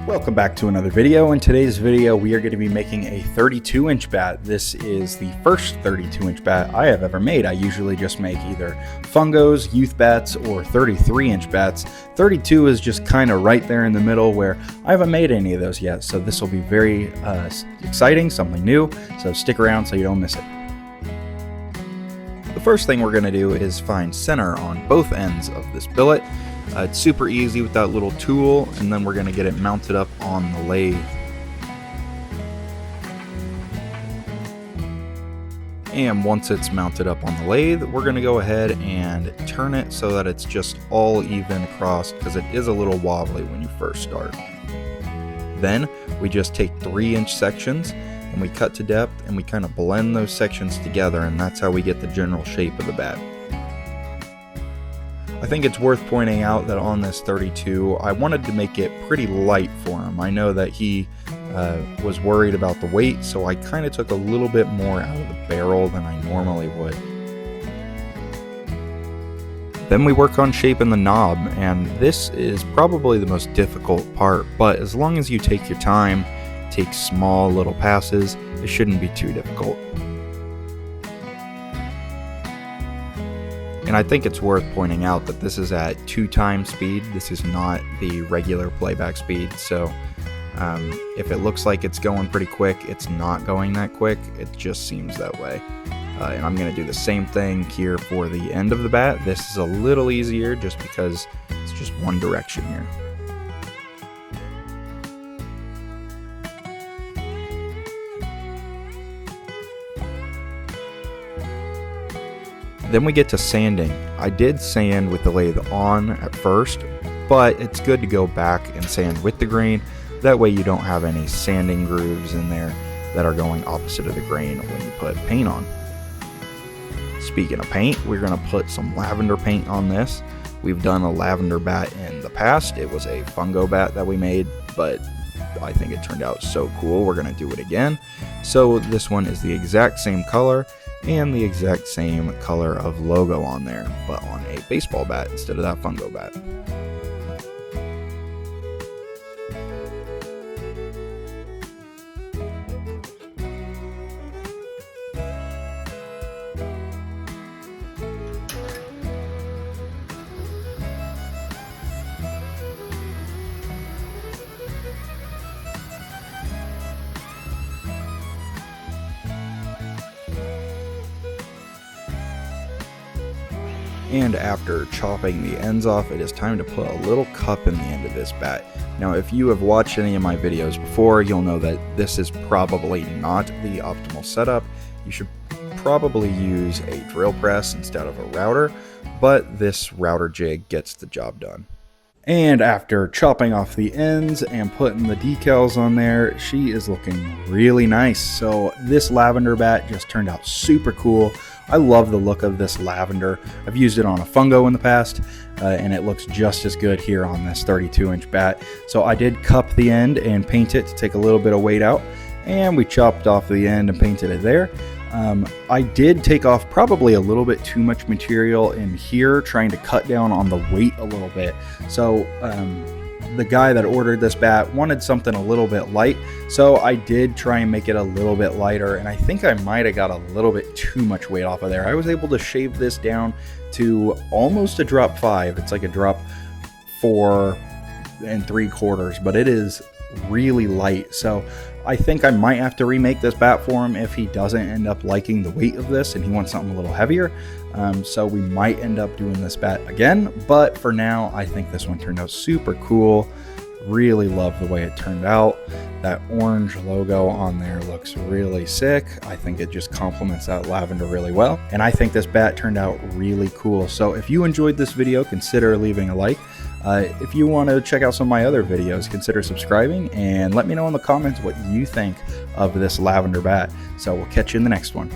Welcome back to another video. In today's video, we are going to be making a 32-inch bat. This is the first 32-inch bat I have ever made. I usually just make either fungos, youth bats, or 33-inch bats. 32 is just kind of right there in the middle where I haven't made any of those yet. So this will be very exciting, something new. So stick around so you don't miss it. The first thing we're going to do is find center on both ends of this billet. It's super easy with that little tool, and then we're going to get it mounted up on the lathe. And once it's mounted up on the lathe, we're going to go ahead and turn it so that it's just all even across, because it is a little wobbly when you first start. Then we just take 3-inch sections and we cut to depth and we kind of blend those sections together, and that's how we get the general shape of the bat. I think it's worth pointing out that on this 32, I wanted to make it pretty light for him. I know that he was worried about the weight, so I kind of took a little bit more out of the barrel than I normally would. Then we work on shaping the knob, and this is probably the most difficult part, but as long as you take your time, take small little passes, it shouldn't be too difficult. And I think it's worth pointing out that this is at 2x speed. This is not the regular playback speed. So if it looks like it's going pretty quick, it's not going that quick. It just seems that way. And I'm going to do the same thing here for the end of the bat. This is a little easier just because it's just one direction here. Then we get to sanding. I did sand with the lathe on at first, but it's good to go back and sand with the grain. That way you don't have any sanding grooves in there that are going opposite of the grain when you put paint on. Speaking of paint, we're going to put some lavender paint on this. We've done a lavender bat in the past. It was a fungo bat that we made, but I think it turned out so cool. We're going to do it again. So this one is the exact same color and the exact same color of logo on there, but on a baseball bat instead of that fungo bat. And after chopping the ends off, it is time to put a little cup in the end of this bat. Now, if you have watched any of my videos before, you'll know that this is probably not the optimal setup. You should probably use a drill press instead of a router, but this router jig gets the job done. And after chopping off the ends and putting the decals on there, she is looking really nice. So this lavender bat just turned out super cool. I love the look of this lavender. I've used it on a fungo in the past, and it looks just as good here on this 32-inch bat. So I did cup the end and paint it to take a little bit of weight out, and we chopped off the end and painted it there. I did take off probably a little bit too much material in here, trying to cut down on the weight a little bit. So the guy that ordered this bat wanted something a little bit light, so I did try and make it a little bit lighter, and I think I might have got a little bit too much weight off of there. I was able to shave this down to almost a drop 5. It's like a drop 4 3/4, but it is really light. So I think I might have to remake this bat for him if he doesn't end up liking the weight of this and he wants something a little heavier. So we might end up doing this bat again, but for now I think this one turned out super cool. Really love the way it turned out. That orange logo on there looks really sick. I think it just complements that lavender really well, and I think this bat turned out really cool. So if you enjoyed this video, consider leaving a like. If you want to check out some of my other videos, consider subscribing and let me know in the comments what you think of this lavender bat. So we'll catch you in the next one.